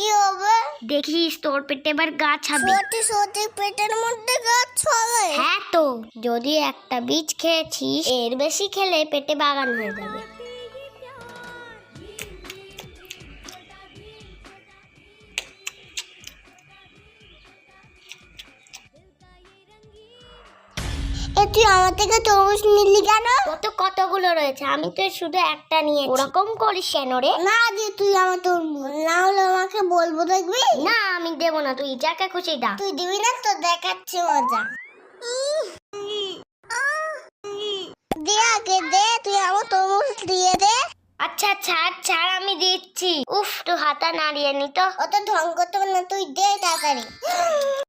কি হবে? দেখিস তোর পেটে এবার গাছ হবে। সত্যি সত্যি পেটের মধ্যে গাছ হবে? হ্যাঁ তো, যদি একটা বীজ খেয়েছিস, এর বেশি খেলে পেটে বাগান হয়ে যাবে। তুই আমার থেকে তরমুজ নিলি কেন? কত কতগুলো রয়েছে, আমি তো শুধু একটা নিয়েছি। ওরকম করিস কেন রে? না যে তুই আমার তরমুজ না হলে আমাকে বলবো, দেখবি? না আমি দেবো না, তুই যাকে খুশি ডাক। তুই দিবি না তো দেখাচ্ছি মজা। দে আগে দে, তুই আমার তরমুজ দিয়ে দে। আচ্ছা ছাড় ছাড়, আমি দিচ্ছি। উফ, তুই হাতা নাড়িয়ে নি তো। অত ঢং করতে হবে না, তুই দে তাড়াতাড়ি।